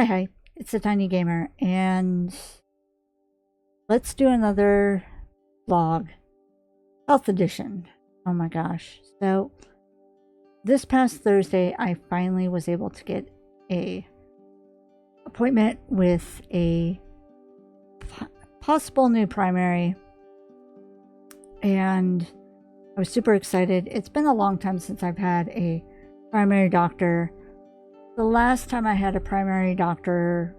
Hi, it's a Tiny Gamer, and let's do another vlog, Health Edition. Oh my gosh. So, this past Thursday, I finally was able to get a appointment with a possible new primary, and I was super excited. It's been a long time since I've had a primary doctor. The last time I had a primary doctor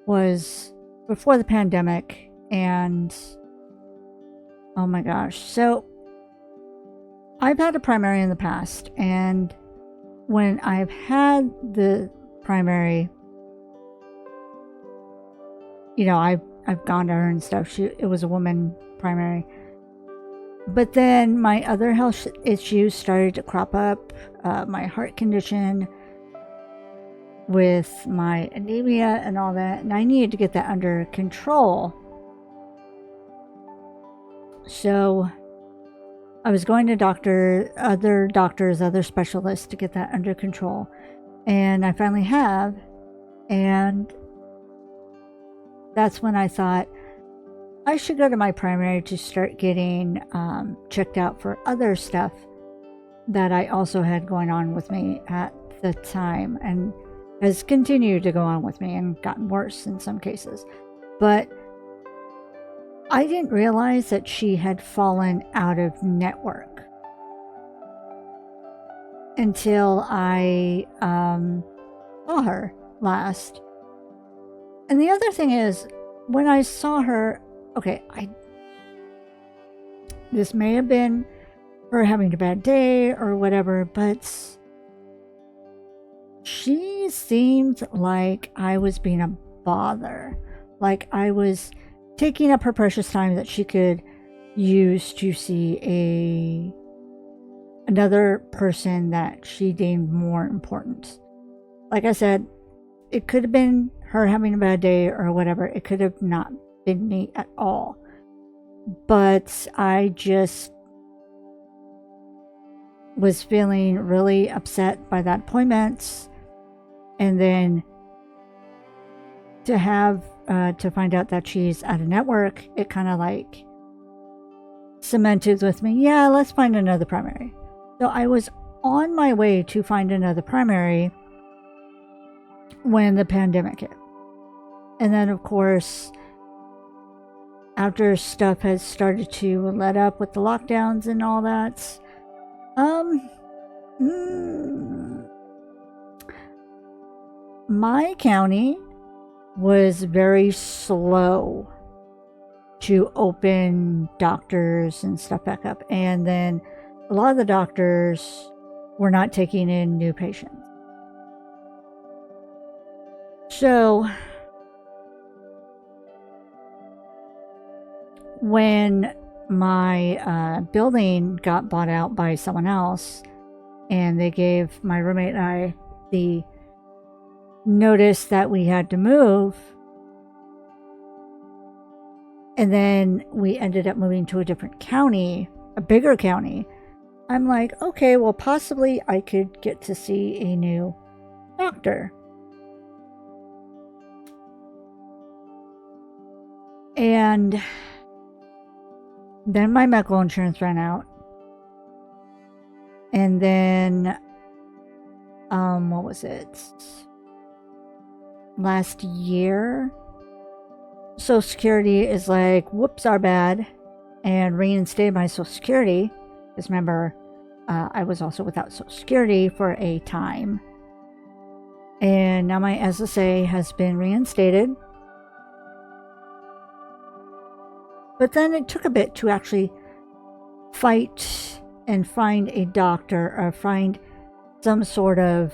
was before the pandemic, and oh my gosh. So I've had a primary in the past, and when I've had the primary, you know, I've gone to her and stuff. It was a woman primary. But then my other health issues started to crop up. My heart condition, with my anemia and all that, and I needed to get that under control. So I was going to other specialists to get that under control, and I finally have. And that's when I thought I should go to my primary to start getting checked out for other stuff that I also had going on with me at the time, and has continued to go on with me and gotten worse in some cases. But I didn't realize that she had fallen out of network until I saw her last. And the other thing is, when I saw her, okay, this may have been her having a bad day or whatever, but she seemed like I was being a bother. Like I was taking up her precious time that she could use to see another person that she deemed more important. Like I said, it could have been her having a bad day or whatever. It could have not been me at all. But I just was feeling really upset by that appointment. And then to find out that she's out of network, it kind of like cemented with me, yeah, let's find another primary. So I was on my way to find another primary when the pandemic hit. And then, of course, after stuff has started to let up with the lockdowns and all that, my county was very slow to open doctors and stuff back up. And then a lot of the doctors were not taking in new patients. So when my building got bought out by someone else, and they gave my roommate and I the notice that we had to move, and then we ended up moving to a different county, a bigger county, I'm like, okay, well, possibly I could get to see a new doctor. And then my medical insurance ran out. And then, what was it? Last year, Social Security is like, whoops, our bad, and reinstated my Social Security. Because remember, I was also without Social Security for a time. And now my SSA has been reinstated. But then it took a bit to actually fight and find a doctor or find some sort of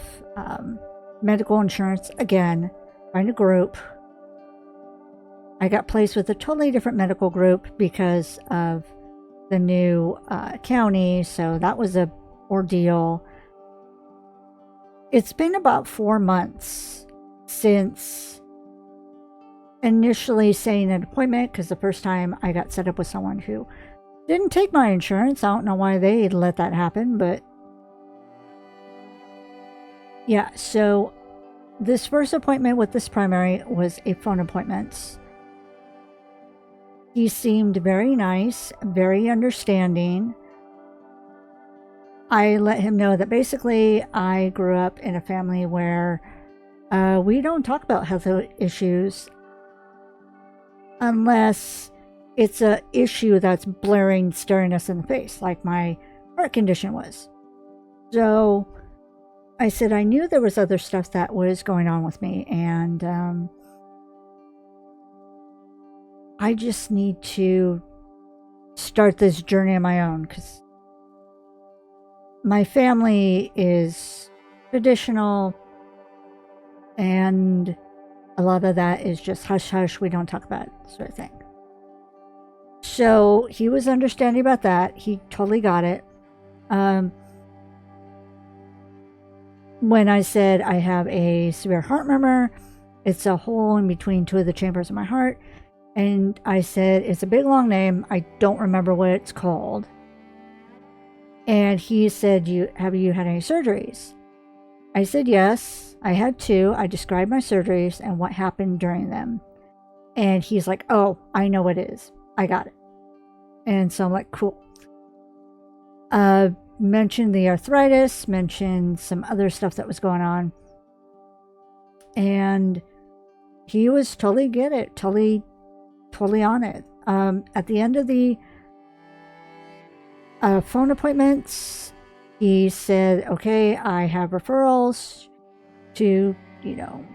medical insurance again. Find a group. I got placed with a totally different medical group because of the new county, so that was a ordeal. It's been about 4 months since initially setting an appointment, because the first time I got set up with someone who didn't take my insurance. I don't know why they let that happen, but yeah, so This first appointment with this primary was a phone appointment. He seemed very nice, very understanding. I let him know that basically I grew up in a family where we don't talk about health issues unless it's a issue that's blaring, staring us in the face, like my heart condition was. So I said I knew there was other stuff that was going on with me, and I just need to start this journey on my own, because my family is traditional, and a lot of that is just hush hush, we don't talk about it, sort of thing. So he was understanding about that. He totally got it. When I said I have a severe heart murmur, it's a hole in between two of the chambers of my heart, and I said it's a big long name, I don't remember what it's called. And he said, have you had any surgeries? I said yes, I had 2. I described my surgeries and what happened during them. And he's like, oh, I know what it is. I got it. And so I'm like, cool. Mentioned the arthritis, mentioned some other stuff that was going on. And he was totally get it, totally on it. At the end of the phone appointments, he said, okay, I have referrals to,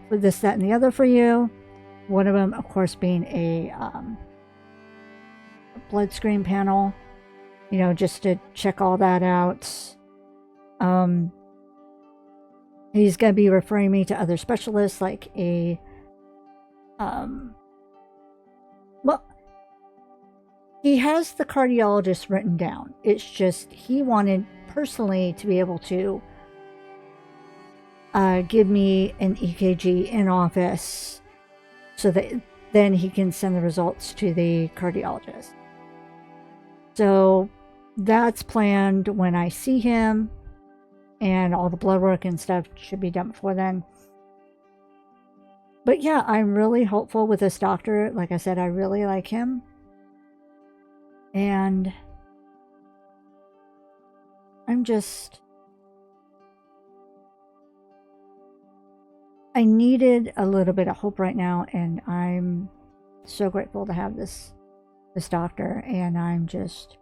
for this, that, and the other for you. One of them, of course, being a blood screen panel, just to check all that out. He's going to be referring me to other specialists, like a, he has the cardiologist written down. It's just he wanted personally to be able to give me an EKG in office so that then he can send the results to the cardiologist. So that's planned when I see him, and all the blood work and stuff should be done before then. But yeah, I'm really hopeful with this doctor. Like I said, I really like him. And I needed a little bit of hope right now, and I'm so grateful to have this doctor, and I'm just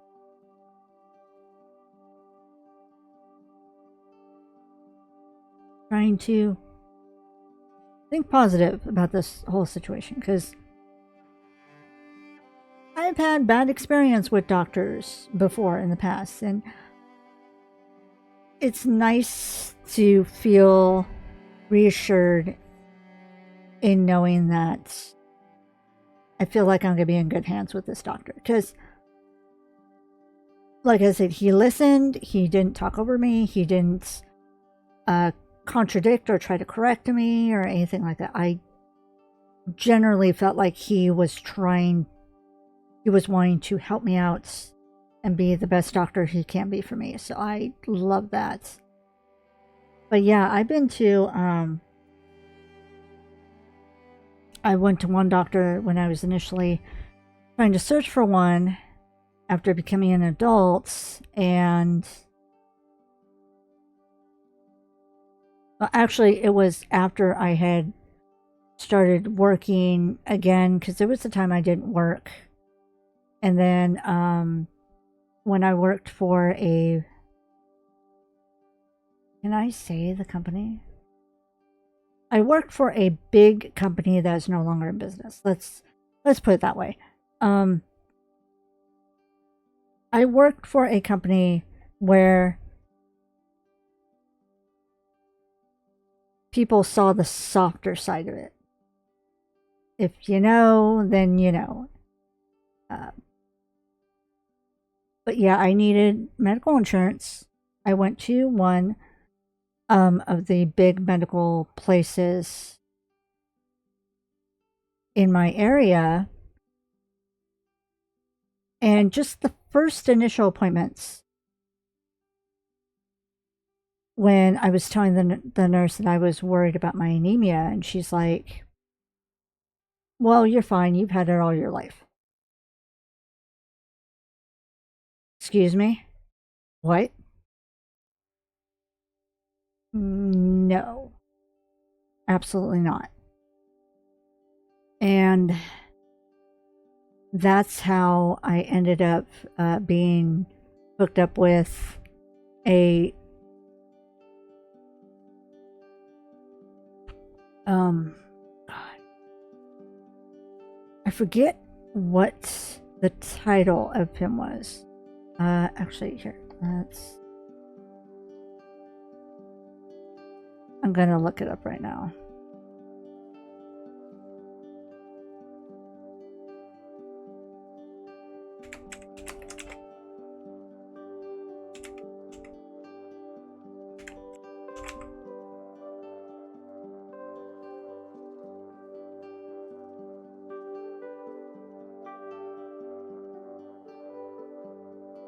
trying to think positive about this whole situation, because I've had bad experience with doctors before in the past, and it's nice to feel reassured in knowing that I feel like I'm going to be in good hands with this doctor. Because, like I said, he listened, he didn't talk over me, he didn't contradict or try to correct me or anything like that. I generally felt like he was wanting to help me out and be the best doctor he can be for me. So I love that. But yeah, I've been to, I went to one doctor when I was initially trying to search for one after becoming an adult, and well, actually it was after I had started working again, because there was a time I didn't work. And then when I worked for a, can I say the company? I worked for a big company that is no longer in business. Let's put it that way. I worked for a company where people saw the softer side of it. If you know, then you know. But yeah, I needed medical insurance. I went to one of the big medical places in my area, and just the first initial appointments, when I was telling the nurse that I was worried about my anemia, and she's like, well, you're fine. You've had it all your life. Excuse me? What? No, absolutely not. And that's how I ended up being hooked up with a I forget what the title of him was. Actually, here, I'm gonna look it up right now.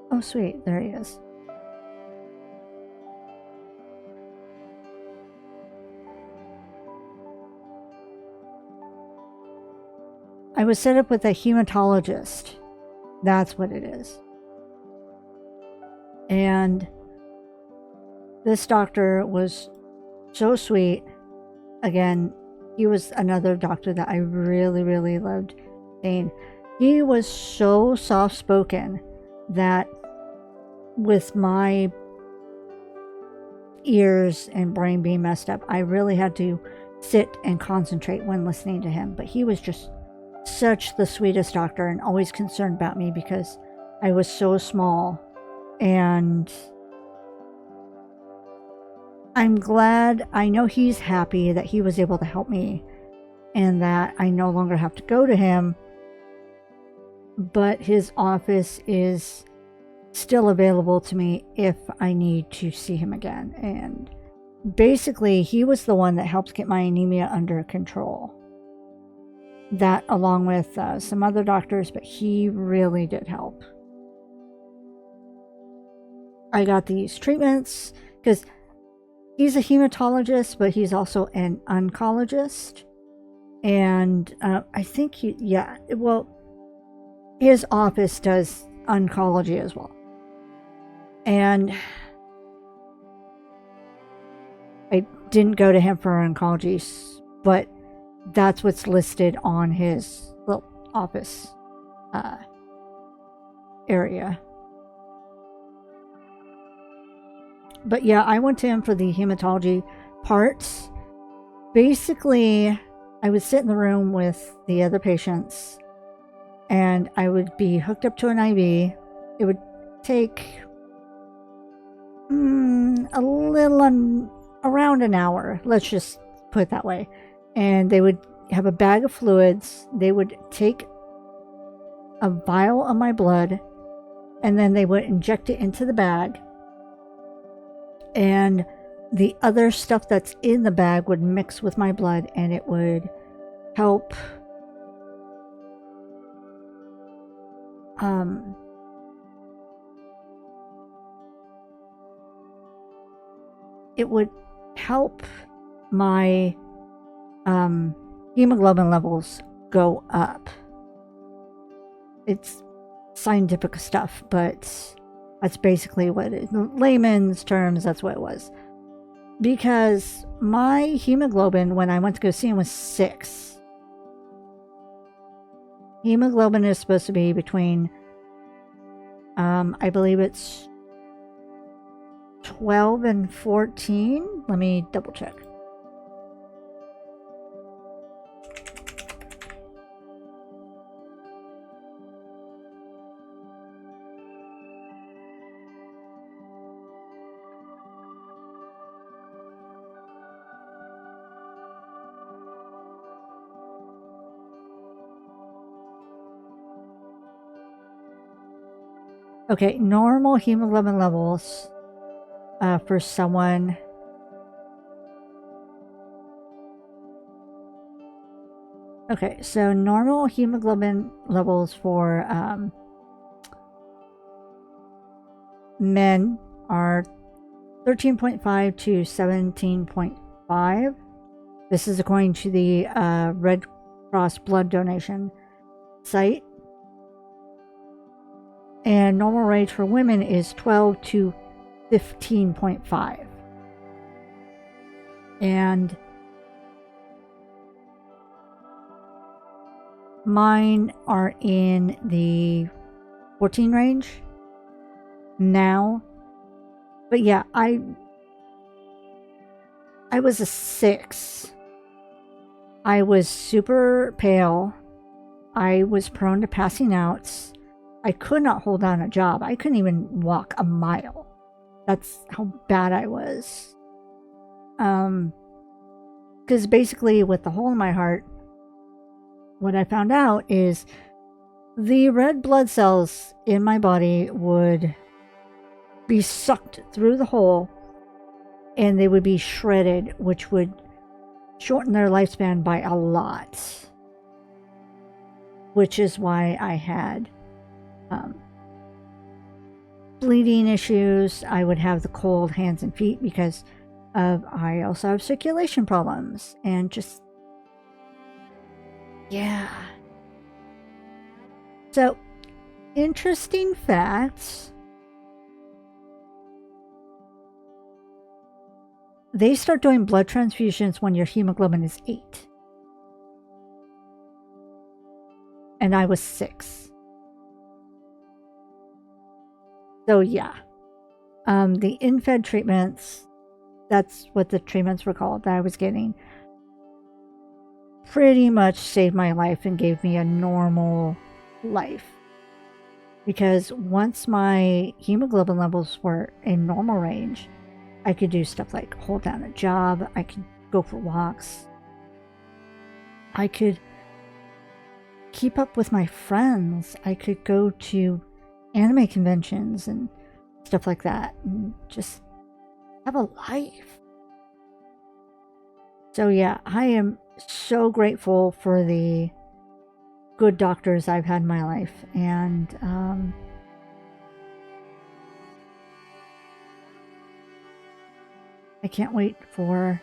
Oh, sweet, there he is. I was set up with a hematologist. That's what it is. And this doctor was so sweet. Again, he was another doctor that I really, really loved seeing. He was so soft-spoken that with my ears and brain being messed up, I really had to sit and concentrate when listening to him. But he was just such the sweetest doctor and always concerned about me because I was so small. And I'm glad, I know he's happy that he was able to help me and that I no longer have to go to him, but his office is still available to me if I need to see him again. And basically, he was the one that helped get my anemia under control. That along with some other doctors, but he really did help. I got these treatments because he's a hematologist, but he's also an oncologist. And I think his office does oncology as well. And I didn't go to him for oncology, but that's what's listed on his little office area. But yeah, I went to him for the hematology parts. Basically, I would sit in the room with the other patients and I would be hooked up to an IV. It would take around an hour, let's just put it that way. And they would have a bag of fluids. They would take a vial of my blood and then they would inject it into the bag. And the other stuff that's in the bag would mix with my blood and it would help my hemoglobin levels go up. It's scientific stuff, but that's basically what it is. In layman's terms, that's what it was. Because my hemoglobin, when I went to go see him, was 6. Hemoglobin is supposed to be between, I believe it's 12 and 14. Let me double check. Okay, normal hemoglobin levels for someone. Okay, so normal hemoglobin levels for men are 13.5 to 17.5. This is according to the Red Cross blood donation site. And normal range for women is 12 to 15.5. And mine are in the 14 range now. But yeah, I was a 6. I was super pale. I was prone to passing outs. I could not hold down a job. I couldn't even walk a mile. That's how bad I was. Because basically with the hole in my heart, what I found out is the red blood cells in my body would be sucked through the hole and they would be shredded, which would shorten their lifespan by a lot. Which is why I had bleeding issues. I would have the cold hands and feet because I also have circulation problems and just, yeah. So, interesting facts. They start doing blood transfusions when your hemoglobin is 8. And I was 6. So yeah. The infed treatments, that's what the treatments were called that I was getting, pretty much saved my life and gave me a normal life. Because once my hemoglobin levels were in normal range, I could do stuff like hold down a job, I could go for walks, I could keep up with my friends, I could go to anime conventions and stuff like that and just have a life. So yeah, I am so grateful for the good doctors I've had in my life, and I can't wait for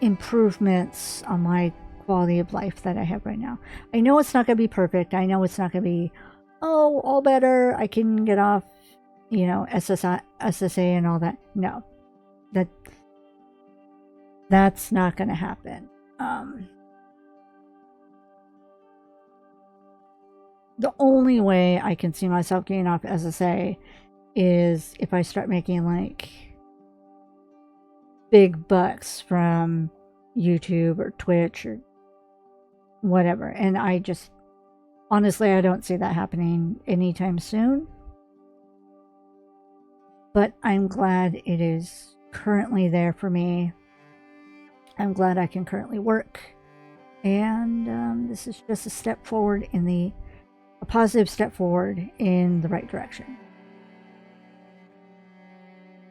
improvements on my quality of life that I have right now. I know it's not going to be perfect. I know it's not going to be, oh, all better. I can get off, you know, SSA and all that. No, that's not going to happen. The only way I can see myself getting off SSA is if I start making like big bucks from YouTube or Twitch or whatever. And I just, honestly, I don't see that happening anytime soon. But I'm glad it is currently there for me. I'm glad I can currently work. And this is just a step forward in a positive step forward in the right direction.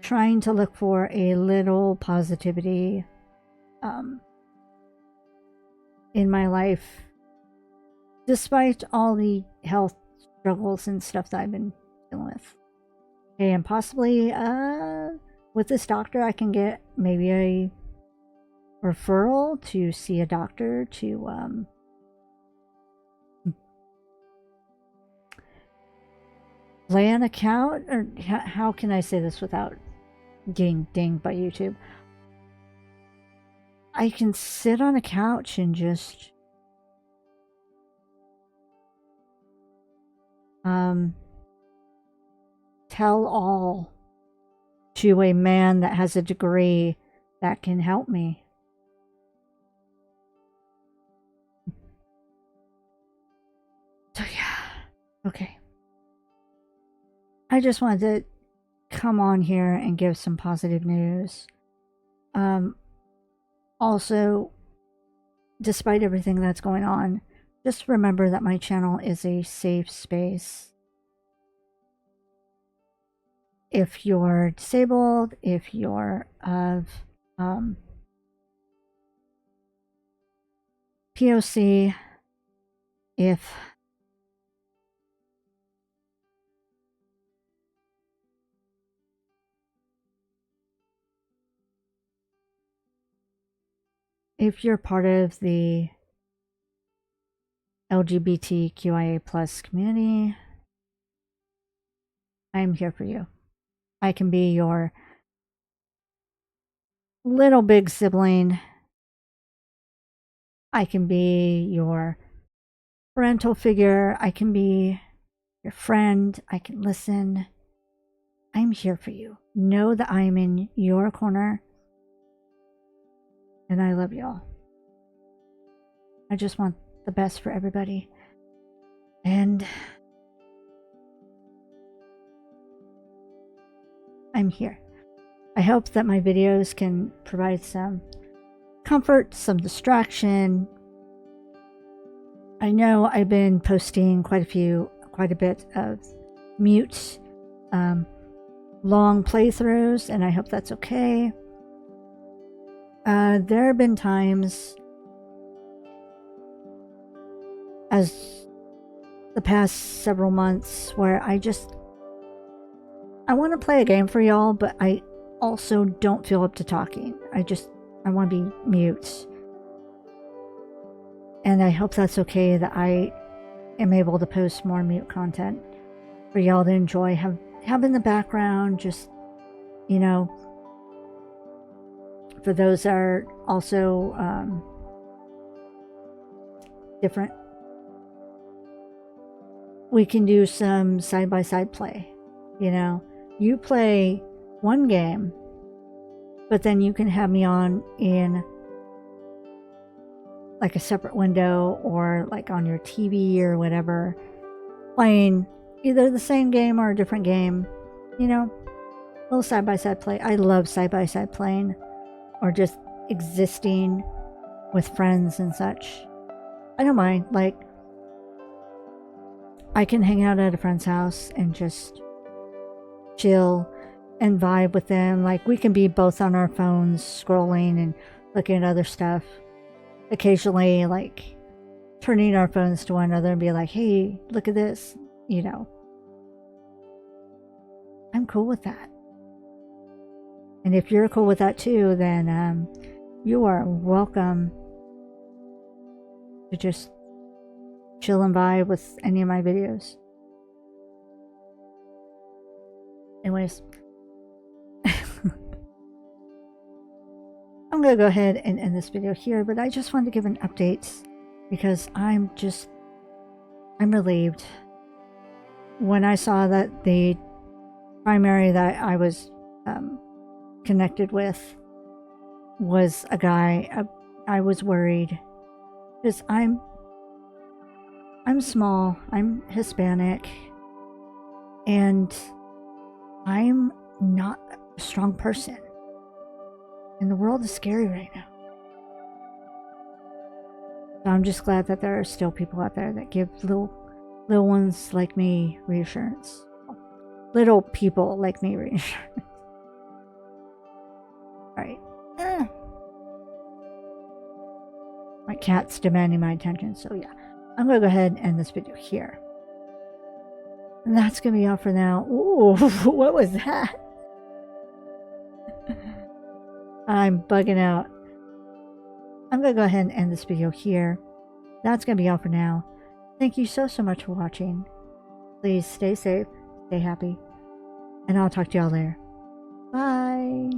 Trying to look for a little positivity in my life, despite all the health struggles and stuff that I've been dealing with. And possibly with this doctor, I can get maybe a referral to see a doctor to lay on a couch, or how can I say this without getting dinged by YouTube? I can sit on a couch and just tell all to a man that has a degree that can help me. So yeah, okay. I just wanted to come on here and give some positive news. Also, despite everything that's going on, just remember that my channel is a safe space. If you're disabled, if you're of POC, if if you're part of the LGBTQIA plus community, I'm here for you. I can be your little big sibling. I can be your parental figure. I can be your friend. I can listen. I'm here for you. Know that I'm in your corner. And I love y'all. I just want the best for everybody. And I'm here. I hope that my videos can provide some comfort, some distraction. I know I've been posting quite a bit of mute, long playthroughs, and I hope that's okay. There have been times as the past several months where I want to play a game for y'all, but I also don't feel up to talking. I want to be mute. And I hope that's okay that I am able to post more mute content for y'all to enjoy, have in the background, just, you know, for those that are also different. We can do some side-by-side play, you know. You play one game, but then you can have me on in like a separate window or like on your TV or whatever, playing either the same game or a different game, you know, a little side-by-side play. I love side-by-side playing or just existing with friends and such. I don't mind. Like, I can hang out at a friend's house and just chill and vibe with them. Like, we can be both on our phones scrolling and looking at other stuff. Occasionally, like, turning our phones to one another and be like, hey, look at this, you know. I'm cool with that. And if you're cool with that too, then you are welcome to just chill and vibe with any of my videos. Anyways, I'm going to go ahead and end this video here, but I just wanted to give an update because I'm relieved. When I saw that the primary that I was connected with was a guy, I was worried because I'm small, I'm Hispanic, and I'm not a strong person. And the world is scary right now. So I'm just glad that there are still people out there that give little ones like me reassurance. Little people like me reassurance. Alright. My cat's demanding my attention, so yeah. I'm going to go ahead and end this video here. And that's going to be all for now. Ooh, what was that? I'm bugging out. I'm going to go ahead and end this video here. That's going to be all for now. Thank you so much for watching. Please stay safe, stay happy, and I'll talk to y'all later. Bye.